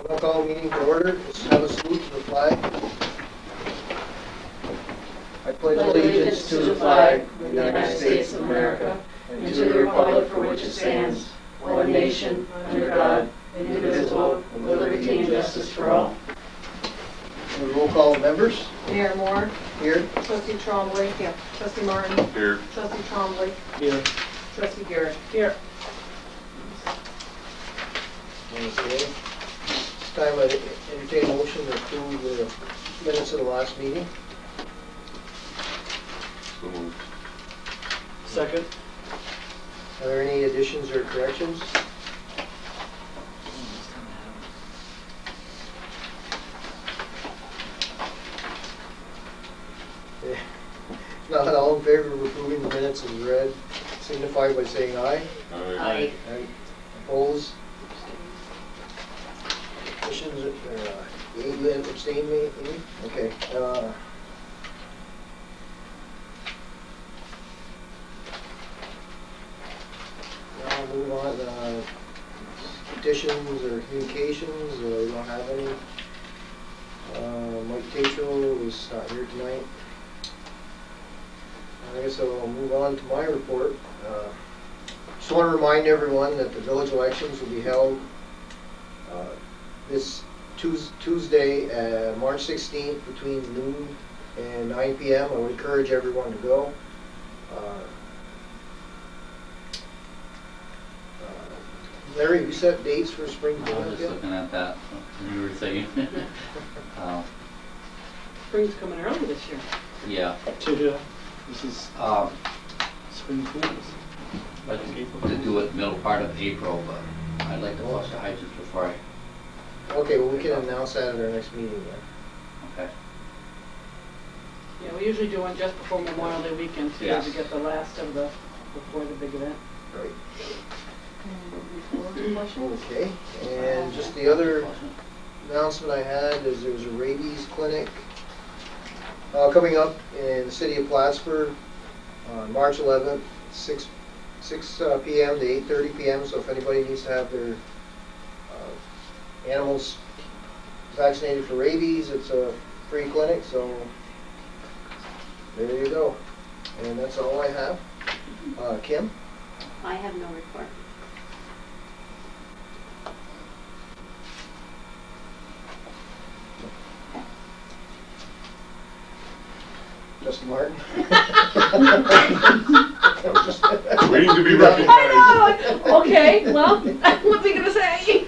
I'll call the meeting to order. Let's have a salute to the flag. I pledge allegiance to the flag of the United States of America and to the republic for which it stands, one nation, under God, indivisible, with liberty and justice for all. And roll call members. Mayor Moore. Here. Trustee Trombley. Here. Trustee Martin. Here. Trustee Trombley. Here. Trustee Garrett. Here. Okay. This time I entertain a motion to approve the minutes of the last meeting. So moved. Second. Are there any additions or corrections? If not, all in favor of approving the minutes as read, signify by saying aye. Aye. Aye. Opposed? Additions, you abstain, Amy? Okay. Now I'll move on, petitions or communications, we don't have any. Mike Tatro is not here tonight. I guess I'll move on to my report. Just want to remind everyone that the village elections will be held this Tuesday, March 16th, between noon and 9 p.m. I would encourage everyone to go. Larry, have you set dates for spring I cleanup was just yet? looking at that, you were saying. Spring's coming early this year. Yeah, This is um, spring cleanups. I'd like to do it middle part of April, but I'd like to flush the hydrants before Okay, well, we can announce that at our next meeting then. okay. Yeah, we usually do one just before Memorial Day weekend too, Yes. to get the last of the, before the big event. Right. Questions? Okay, and just the other announcement I had is there's a rabies clinic coming up in the city of Plattsburgh on March 11th, 6 p.m. to 8:30 p.m. So if anybody needs to have their animals vaccinated for rabies, it's a free clinic, so there you go. And that's all I have. Kim? I have no report. Justin Martin? I was just waiting to be You got me. recognized. Okay, well, what's he gonna say?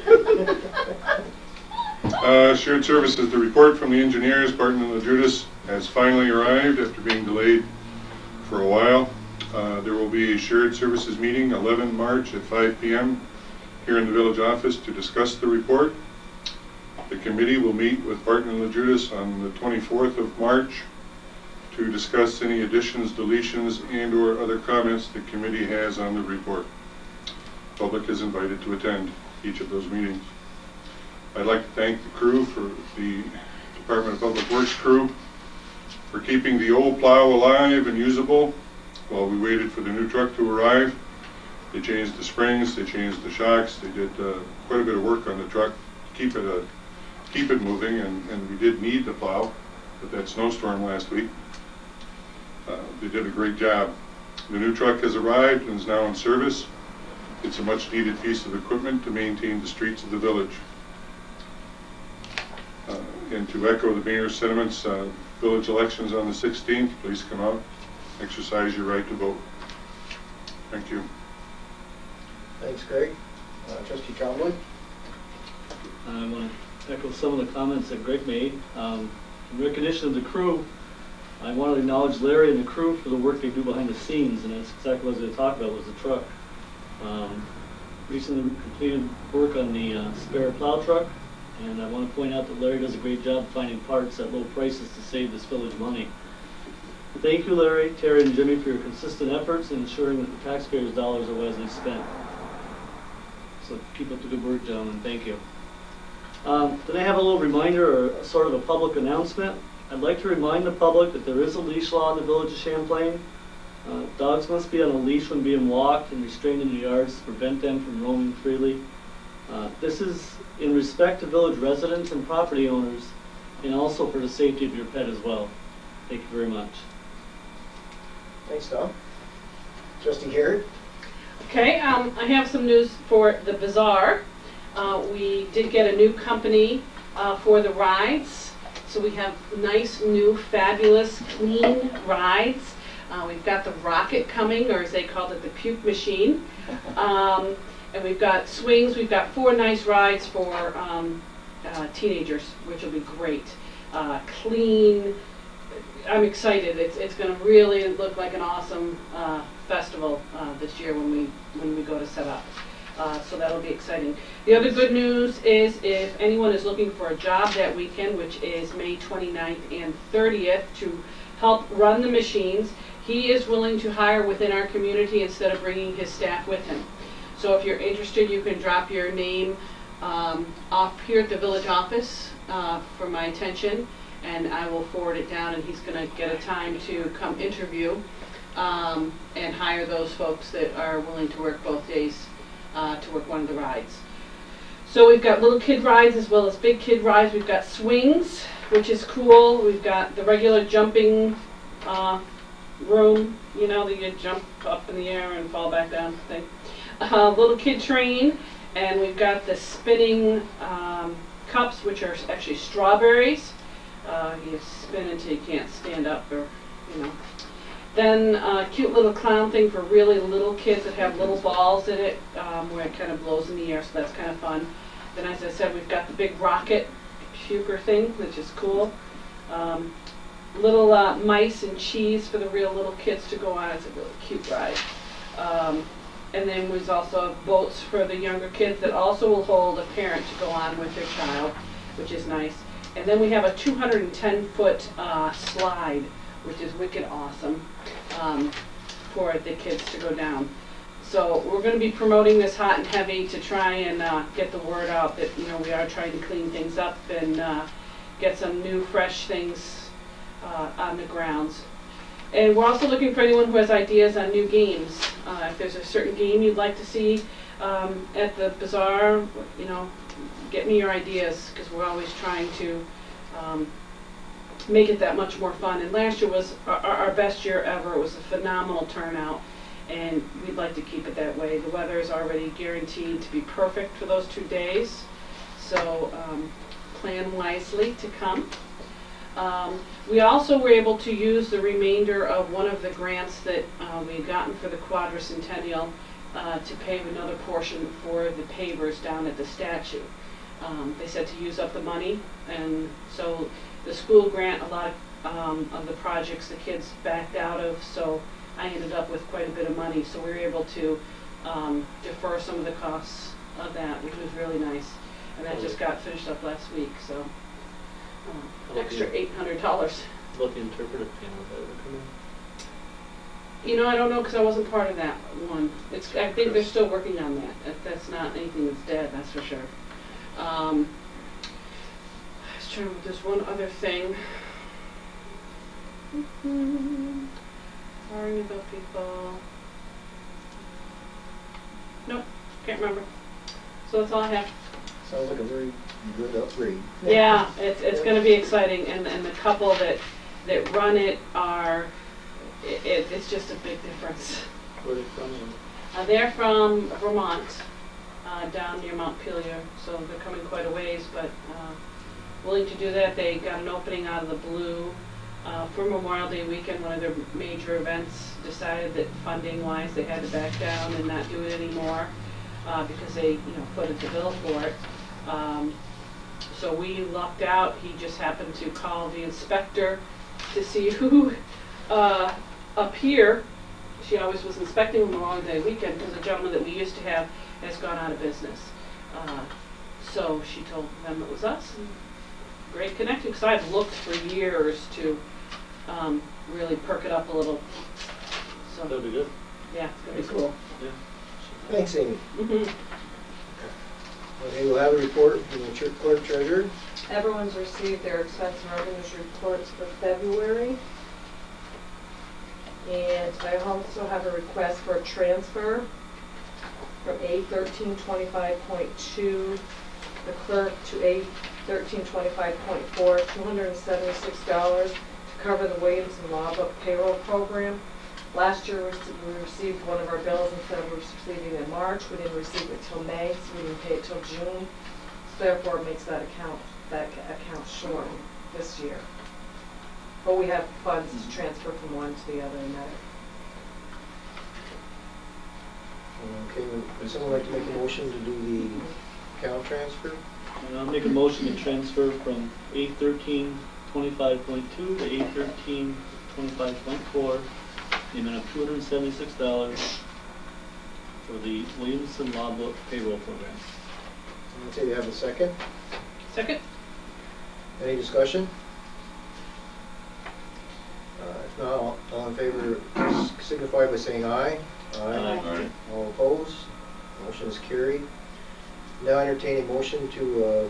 Shared services, the report from the engineers, Barton and LaJudas, has finally arrived after being delayed for a while. There will be a shared services meeting 11 March at 5 p.m. here in the village office to discuss the report. The committee will meet with Barton and LaJudas on the 24th of March to discuss any additions, deletions, and/or other comments the committee has on the report. Public is invited to attend each of those meetings. I'd like to thank the crew, for the Department of Public Works crew, for keeping the old plow alive and usable while we waited for the new truck to arrive. They changed the springs, they changed the shocks, they did quite a bit of work on the truck to keep it moving, and we did need the plow with that snowstorm last week. They did a great job. The new truck has arrived and is now in service. It's a much needed piece of equipment to maintain the streets of the village. And to echo the mayor's sentiments, village elections on the 16th, please come out, exercise your right to vote. Thank you. Thanks, Greg. Trustee Trombley? I want to echo some of the comments that Greg made. In recognition of the crew, I want to acknowledge Larry and the crew for the work they do behind the scenes, and that's exactly what I was going to talk about, was the truck. Recently completed work on the spare plow truck, and I want to point out that Larry does a great job finding parts at low prices to save this village money. Thank you, Larry, Terry, and Jimmy, for your consistent efforts in ensuring that the taxpayers' dollars are wisely spent. So keep up the good work, gentlemen. Thank you. Then I have a little reminder, or sort of a public announcement. I'd like to remind the public that there is a leash law in the village of Champlain. Dogs must be on a leash when being walked and restrained in the yards to prevent them from roaming freely. This is in respect to village residents and property owners, and also for the safety of your pet as well. Thank you very much. Thanks, Tom. Trustee Garrett? Okay, I have some news for the bazaar. We did get a new company for the rides. So we have nice, new, fabulous, clean rides. We've got the rocket coming, or as they called it, the puke machine. And we've got swings. We've got 4 nice rides for teenagers, which will be great. Clean. I'm excited. It's going to really look like an awesome festival this year when we go to set up. So that'll be exciting. The other good news is if anyone is looking for a job that weekend, which is May 29th and 30th, to help run the machines, he is willing to hire within our community instead of bringing his staff with him. So if you're interested, you can drop your name off here at the village office for my attention, and I will forward it down, and he's going to get a time to come interview and hire those folks that are willing to work both days to work one of the rides. So we've got little kid rides as well as big kid rides. We've got swings, which is cool. We've got the regular jumping room, you know, that you jump up in the air and fall back down thing. Little kid train, and we've got the spinning cups, which are actually strawberries. You spin until you can't stand up, or, you know. Then a cute little clown thing for really little kids that have little balls in it, where it kind of blows in the air, so that's kind of fun. Then, as I said, we've got the big rocket puker thing, which is cool. Little mice and cheese for the real little kids to go on. It's a really cute ride. And then there's also boats for the younger kids that also will hold a parent to go on with their child, which is nice. And then we have a 210-foot slide, which is wicked awesome, for the kids to go down. So we're going to be promoting this hot and heavy to try and get the word out that, you know, we are trying to clean things up and get some new, fresh things on the grounds. And we're also looking for anyone who has ideas on new games. If there's a certain game you'd like to see at the bazaar, you know, get me your ideas, because we're always trying to make it that much more fun. And last year was our best year ever. It was a phenomenal turnout, and we'd like to keep it that way. The weather is already guaranteed to be perfect for those 2 days, so plan wisely to come. We also were able to use the remainder of one of the grants that we had gotten for the quadricentennial to pave another portion for the pavers down at the statue. They said to use up the money, and so the school grant, a lot of the projects the kids backed out of, so I ended up with quite a bit of money. So we were able to defer some of the costs of that, which was really nice. And that just got finished up last week, so extra $800. About the interpretive panel that would come in. You know, I don't know, because I wasn't part of that one. I think they're still working on that. That's not anything that's dead, that's for sure. I was trying to, there's one other thing. Worrying about people. Nope, can't remember. So that's all I have. Sounds like a very good upgrade. Yeah, it's going to be exciting, and the couple that run it are, it's just a big difference. Where are they from? They're from Vermont, down near Montpelier, so they're coming quite a ways, but willing to do that. They got an opening out of the blue for Memorial Day weekend. One of their major events decided that funding-wise they had to back down and not do it anymore because they, footed the bill for it. So we lucked out. He just happened to call the inspector to see who up here. She always was inspecting Memorial Day weekend because the gentleman that we used to have has gone out of business. So she told them it was us. And great connection, because I've looked for years to really perk it up a little. So That'll be good. yeah, it's gonna be cool. Yeah. Thanks, Amy. Mm-hmm. Okay, we'll have a report from the clerk treasurer. Everyone's received their expense and revenues reports for February. And I also have a request for a transfer from A1325.2 the clerk to A 1325.4, $276 to cover the Williamson Law Book payroll program. Last year, we received one of our bills instead of receiving it in March. We didn't receive it till May, so we didn't pay it till June. So therefore, it makes that account short this year. But we have funds to transfer from one to the other in that. Okay, would someone like to make a motion to do the account transfer? And I'll make a motion to transfer from 813.25.2 to 813.25.4, the amount of $276 for the Williamson Law Book payroll program. Okay, you have a second? Second? Any discussion? If not, all in favor signify by saying aye. Aye. All opposed? Motion is carried. Now entertain a motion to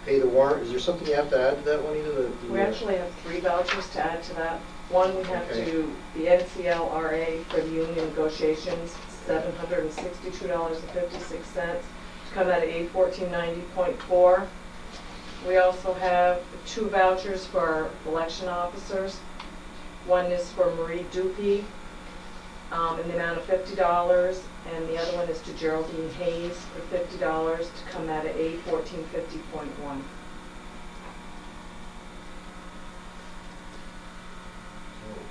pay the warrant. Is there something you have to add to that one, either? We actually have 3 vouchers to add to that. One, we have Okay. to the NCLRA for the union negotiations, $762.56, to come out of A 1490.4. We also have 2 vouchers for our election officers. One is for Marie Dupy in the amount of $50, and the other one is to Geraldine Hayes for $50 to come out of A 1450.1.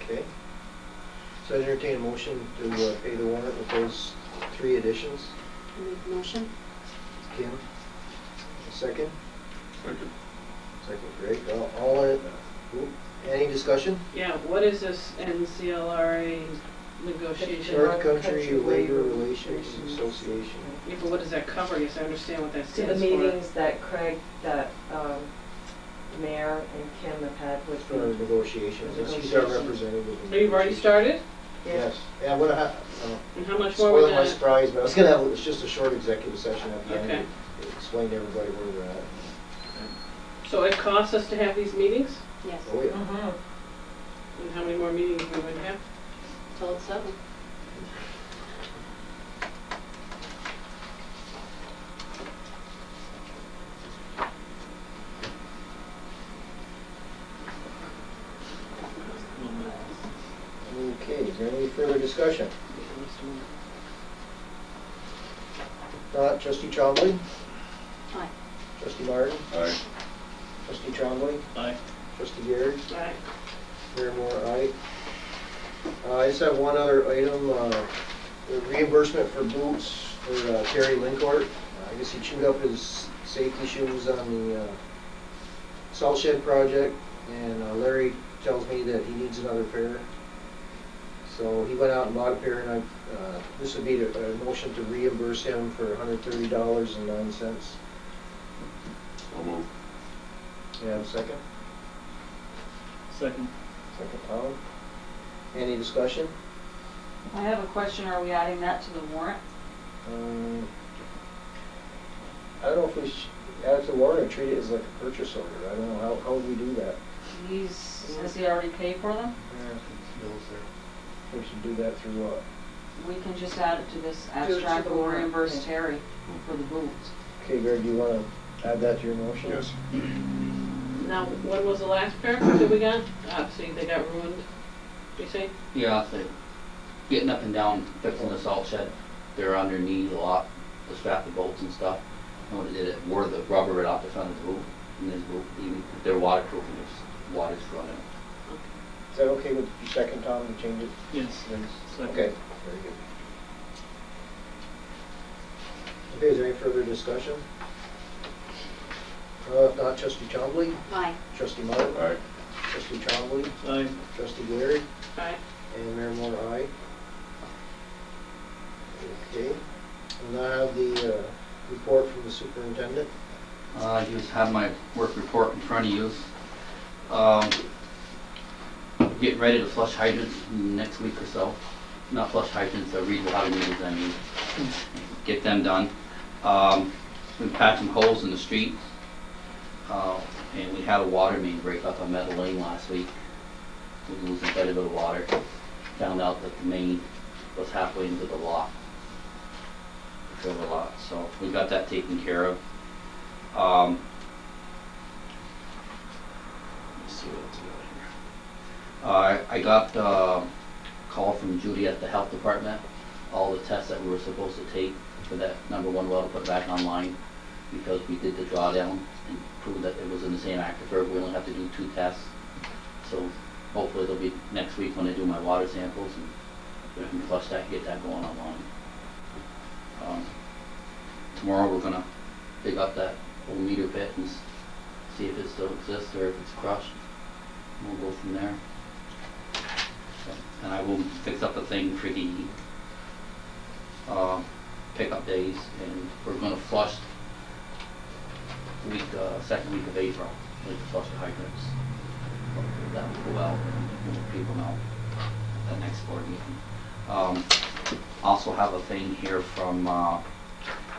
Okay. So I entertain a motion to pay the warrant with those 3 additions. Make a motion? Kim? A second? Second. Second, great. All in, any discussion? Yeah, what is this NCLRA negotiation? North Country Labor Relations Association. Yeah, but what does that cover? Yes, I understand what that To stands the for. meetings that Craig, that Mayor and Kim have had with For negotiations, and she's our representative. So you've already started? Yes. Yeah, what I, And how much more we're spoiling my gonna? surprise, but I was gonna have, it's just a short executive session at the end. Okay. To explain to everybody where we're at. So it costs us to have these meetings? Yes. Oh, yeah. Mhm. And how many more meetings are we going to have? Till it's 7. Okay, is there any further discussion? Not trustee Champlain, Aye. trustee Martin, Aye. trustee Champlain, Aye. trustee Garrett, Aye. Mayor Moore, aye. I just have one other item, the reimbursement for boots for Terry Lincourt. I guess he chewed up his safety shoes on the salt shed project, and Larry tells me that he needs another pair. So he went out and bought a pair, and this would be a motion to reimburse him for $130.09. I'll move. You have a second? Second. Second, Tom. Any discussion? I have a question, are we adding that to the warrant? I don't know if we should add it to the warrant or treat it as like a purchase order. I don't know, how would we do that? Has he already paid for them? We should do that through what? We can just add it to this Do it to abstract, the we'll warrant, reimburse yeah. Terry for the boots. Okay, Greg, do you want to add that to your motion? Yes. Now, when was the last pair that we got? Obviously, they got ruined, you say? Yeah, so getting up and down, fixing the salt shed, they're underneath a lot, the strap the bolts and stuff. And what it did, it wore the rubber right off the front of the boot, and this boot, even if they're waterproof and there's water's running. Is that okay with your second, Tom, to change it? Yes. Second. Okay, very good. Okay, is there any further discussion? If not, trustee Chombley, Aye. trustee Martin, Aye. trustee Chombley, Aye. trustee Garrett, Aye. and Mayor Moore, aye. Okay, we'll now have the report from the superintendent. You just have my work report in front of you. Getting ready to flush hydrants next week or so. Not flush hydrants, read the water meters, I mean. Get them done. We've patched some holes in the street. And we had a water main break up on Meadow Lane last week. We were losing quite a bit of water. Found out that the main was halfway into the lot. The lot. So we got that taken care of. Let's see what else we got here. I got a call from Judy at the health department. All the tests that we were supposed to take for that number 1 well to put back online, because we did the drawdown and proved that it was in the same aquifer. We only have to do 2 tests. So hopefully it'll be next week when I do my water samples, and we can flush that, get that going online. Tomorrow we're gonna dig up that old meter pit and see if it still exists or if it's crushed. We'll go from there. And I will fix up the thing for the pickup days, and we're gonna flush second week of April, like flush the hydrants. That will go out and let people know at the next board meeting. Also have a thing here from,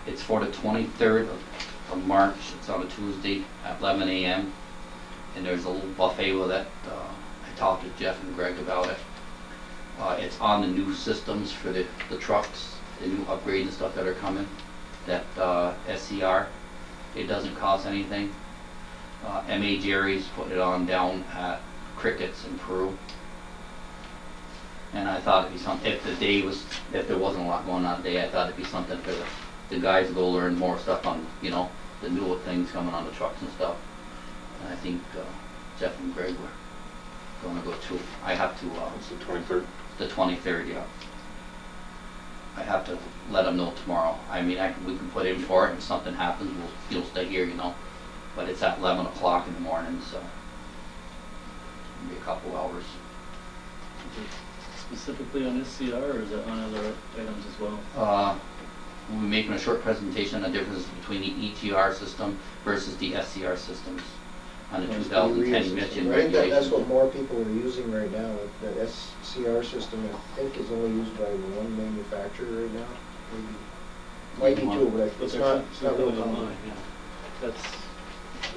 it's for the 23rd of March. It's on a Tuesday at 11 a.m. And there's a little buffet with it. I talked to Jeff and Greg about it. It's on the new systems for the trucks, the new upgrades and stuff that are coming, that SCR. It doesn't cost anything. M.A. Jerry's putting it on down at Crickets in Peru. And I thought it'd be something, if there wasn't a lot going on today, I thought it'd be something for the guys to go learn more stuff on, the newer things coming on the trucks and stuff. And I think Jeff and Greg were gonna go too. I have to, It's the 23rd. the 23rd, yeah. I have to let them know tomorrow. I mean, we can put in for it, and if something happens, you'll stay here, But it's at 11 o'clock in the morning, so it'll be a couple hours. Specifically on SCR, or is it on other items as well? We'll be making a short presentation on the differences between the EGR system versus the SCR systems on the 2010 emission I think that's regulations. what more people are using right now. That SCR system, I think, is only used by one manufacturer right now. Maybe. Might be two, but But it's they're not real really common. online, yeah. That's,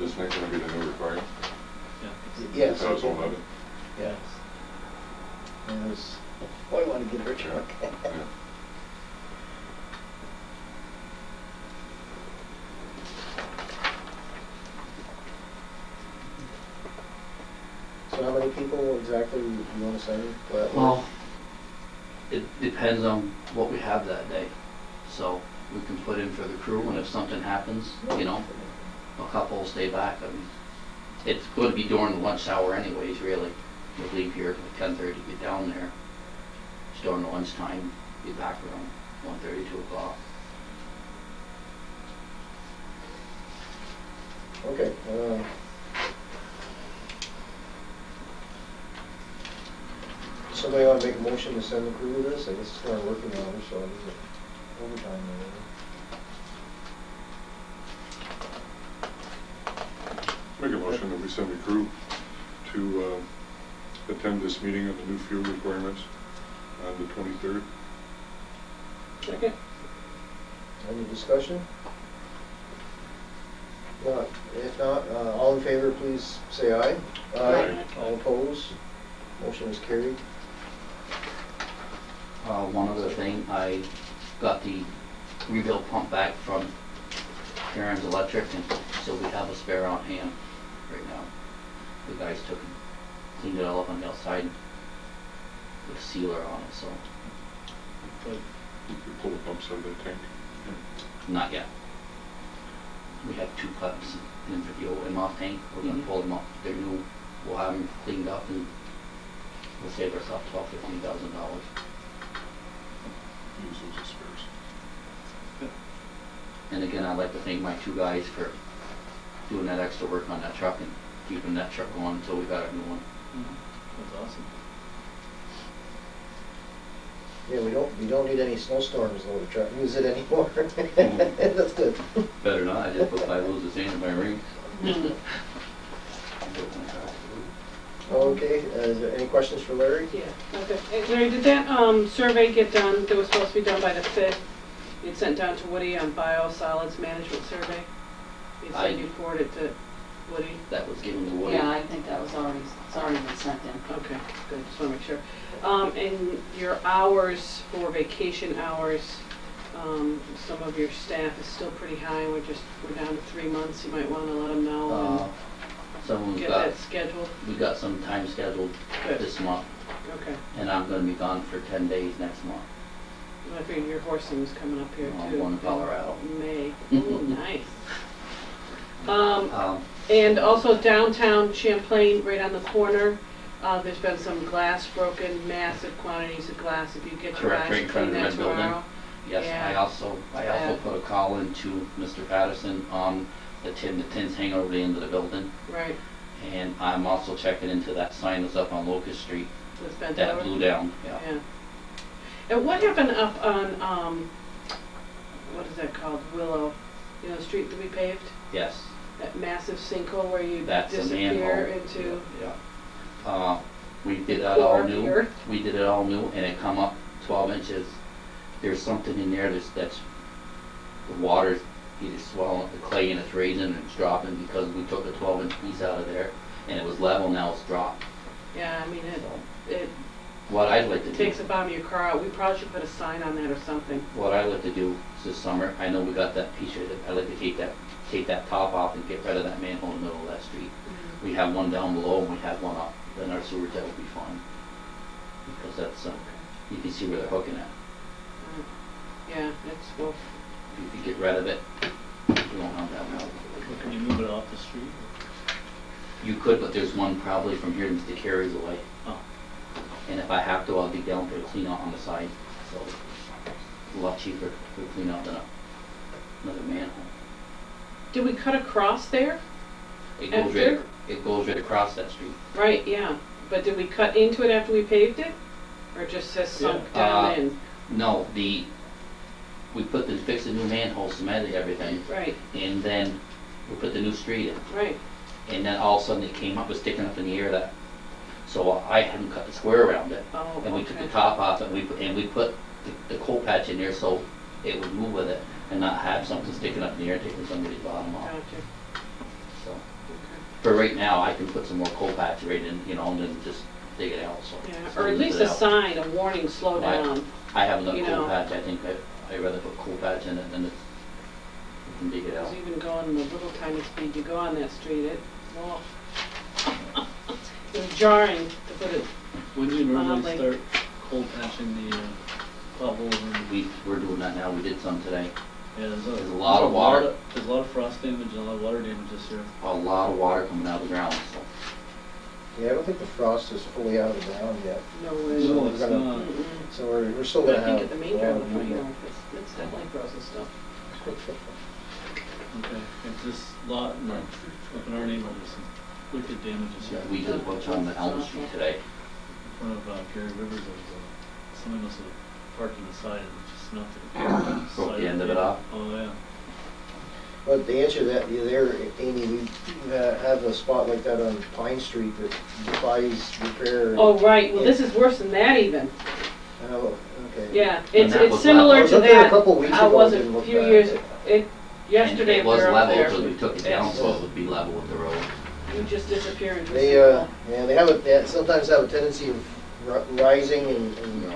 Isn't that gonna be the new requirement? yeah. Yes. 2011? Yes. Yes. Boy, I want to get her truck. Yeah. So how many people exactly you want to send? Well, it depends on what we have that day. So we can put in for the crew, and if something happens, a couple will stay back. I mean, it's going to be during the lunch hour anyways, really. We'll leave here at 10:30, get down there. It's during the lunchtime, be back around 1:30, 2 o'clock. Okay. Somebody ought to make a motion to send the crew with us. I guess it's for our working hours, so I'll use it overtime or whatever. Make a motion that we send a crew to attend this meeting on the new fuel requirements on the 23rd. Second. Any discussion? Not. If not, all in favor, please say aye. Aye. All opposed? Motion is carried. One other thing, I got the rebuild pump back from Karen's Electric, and so we have a spare on hand right now. The guys took and cleaned it all up on the outside with a sealer on it, so You pull the pumps out of that tank. not yet. We have 2 pumps in for the old in-off tank. We're gonna pull them up. They're new. We'll have them cleaned up, and we'll save ourselves $12,000-$15,000. Use those as spares. And again, I'd like to thank my 2 guys for doing that extra work on that truck and keeping that truck going until we got a new one. That's awesome. Yeah, we don't need any snowstorms though to try to use it anymore. That's good. Better not, I just put 5 loads of sand in my ring. Okay, is there any questions for Larry? Yeah, okay. Hey, Larry, did that survey get done that was supposed to be done by the 5th? You'd sent down to Woody on biosolids management survey? You said you forwarded it to Woody? That was given to Woody. Yeah, I think that was it's already been sent in. Okay, good, just want to make sure. And your hours for vacation hours, some of your staff is still pretty high, we're down to 3 months, you might wanna let them know Someone's and get got, that scheduled. we got some time scheduled Good. this month, Okay. and I'm gonna be gone for 10 days next month. I figured your horsing was coming up here too. I'm going to Colorado. In May. Ooh, nice. Um, And also downtown Champlain, right on the corner, there's been some glass broken, massive quantities of glass. If you get your Correct, guys right to in front clean of that the red building. tomorrow. Yes, Yeah. I also Yeah. put a call into Mr. Patterson on the tins hanging over the end of the building. Right, And I'm also checking into that sign that's up on Locust Street, that's been that blew down, yeah. Yeah. And what happened up on, what is that called, Willow? You know, the street that we paved? Yes, That massive sinkhole where you that's a disappear manhole. into Yeah. We did that core all of the new. earth? We did it all new, and it come up 12 inches. There's something in there that's, the water's either swelling, the clay and it's raising and it's dropping because we took a 12-inch piece out of there, and it was level, now it's dropped. Yeah, I mean, So, it what I'd like to do. takes the bottom of your car out. We probably should put a sign on that or something. What I'd like to do this summer, I know we got that piece, I'd like to take that top off and get rid of that manhole in the middle of that street. We have one down below and we have one up, then our sewer jet will be fine. Because that's, you can see where they're hooking at. Yeah, it's, well, If you get rid of it, you won't have that problem. Can you move it off the street? You could, but there's one probably from here to Carries away. Oh. And if I have to, I'll dig down for a clean out on the side, so a lot cheaper to clean out than another manhole. did we cut across there? It goes right, After? it goes right across that street. Right, yeah. But did we cut into it after we paved it? Or it just has sunk down in? No, we fixed the new manhole, cemented everything, Right, and then we put the new street in. right. And then all of a sudden it came up, was sticking up in the air that, so I hadn't cut the square around it. Oh, And we took the okay. top off and we put the coal patch in there so it would move with it and not have something sticking up in the air taking somebody's bottom off. Gotcha. So, Okay. for right now, I can put some more coal patch right in, you know, and then just dig it out, so. Yeah, so or at leave least it a out. sign, a warning, slow Right. down. I have enough you coal know. patch, I think I'd rather put coal patch in it than it's, you can dig it out. Because even going the little tiny speed you go on that street, it, well, it's jarring to put it, When do you normally Mildly. start cold patching the potholes? We're doing that now, we did some today. Yeah, There's a lot of water. There's a lot of frost damage and a lot of water damage this year. A lot of water coming out of the ground, so. Yeah, I don't think the frost is fully out of the ground yet. no way. No, we're it's gonna- not. Mm-mm. So we're still But gonna I have. think at the main a lot drive, of you know, movement. it's definitely frozen stuff. Okay, it's just a lot, and up in our neighborhood, there's some wicked damages here. We did a bunch on the Elm Street today. In front of Gary Rivers, there was somebody must have parked on the side and just melted. Broke the end of it off? Oh, yeah. But to answer that, there, Amy, we have a spot like that on Pine Street that defies repair. Oh, right, well, this is worse than that even. Oh, okay. Yeah, And it's, that it's was I similar was to up there a that. couple weeks How ago, was it didn't a look few bad. years, yesterday And we it was were up level, there. because we took it down Yes. so it would be level with the road. You just disappear into a They, sinkhole. yeah, they sometimes have a tendency of rising and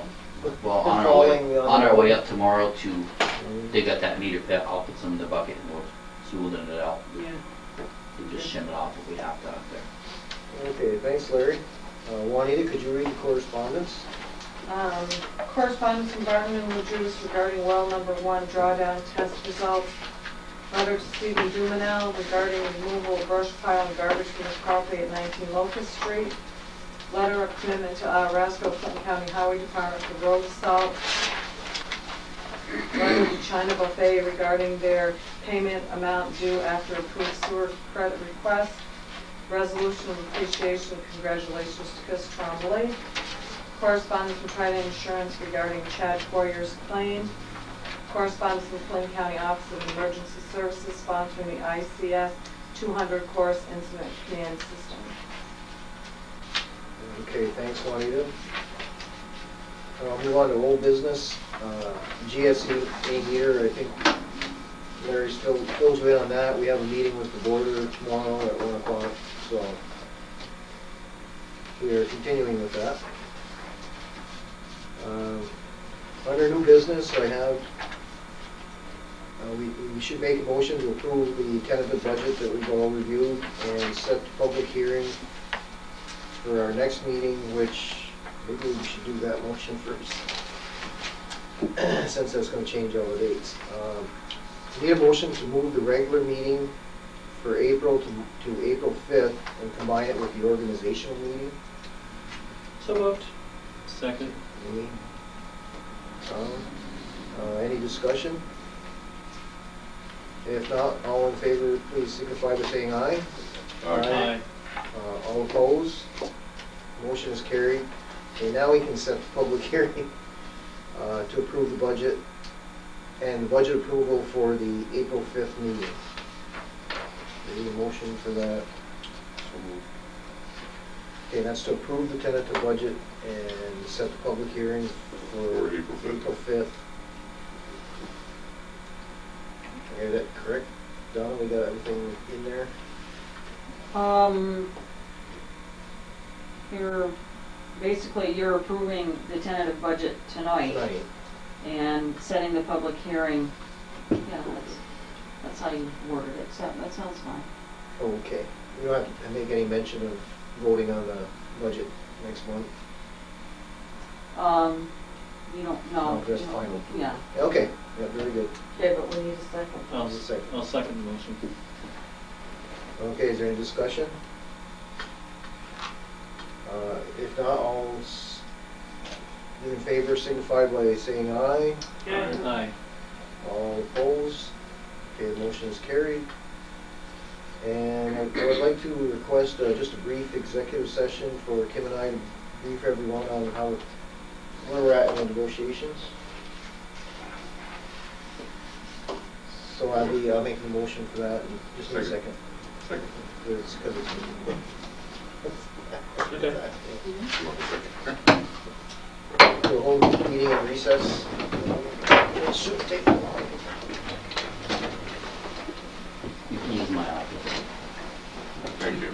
Well, falling. on our way up tomorrow to dig up that meter pit, I'll put some in the bucket and we'll smoothing it out Yeah. and just shim it off if we have to out there. Okay, thanks, Larry. Juanita, could you read the correspondence? Correspondence from Barton and Lejus regarding well number 1 drawdown test results. Letter to Stephen Dumanel regarding removal of brush pile and garbage from his property at 19 Locust Street. Letter of commitment to Rasco Clinton County Highway Department for road salt. Letter to China Buffet regarding their payment amount due after approved sewer credit request. Resolution of appreciation and congratulations to Chris Trombley. Correspondence from Trident Insurance regarding Chad Poyer's claim. Correspondence from Clinton County Office of Emergency Services sponsoring the ICS 200 Course Incident Command System. Okay, thanks, Juanita. I'll move on to old business. GSE meter, I think Larry still fills me in on that. We have a meeting with the border tomorrow at 1 o'clock, so we are continuing with that. Under new business, I have we should make a motion to approve the tentative budget that we've all reviewed and set the public hearing for our next meeting, which maybe we should do that motion first, since that's gonna change all the dates. Need a motion to move the regular meeting for April to April 5th and combine it with the organizational meeting. So moved. Second. Amy? Tom? Any discussion? If not, all in favor, please signify by saying aye. Aye. All opposed? Motion is carried. Okay, now we can set the public hearing to approve the budget and the budget approval for the April 5th meeting. We need a motion for that. Okay, that's to approve the tentative budget and set the public hearing for For April 5th. April 5th. I got that correct? Donna, we got everything in there? You're approving the tentative budget tonight Tonight. and setting the public hearing. Yeah, that's how you worded it, so that sounds fine. Okay. We don't have to make any mention of voting on the budget next month? You don't know. No, just final. Yeah. Okay, yeah, very good. Okay, but we need a second. I'll, Just a second. I'll second the motion. Okay, is there any discussion? If not, all in favor signify by saying aye. Aye. All opposed? Okay, the motion is carried. And I would like to request just a brief executive session for Kim and I to brief everyone on where we're at in the negotiations. So I'll make the motion for that in just a second. Second. It's 'cause it's- Okay. We'll hold the meeting in recess. It shouldn't take long. You can use my office. Thank you.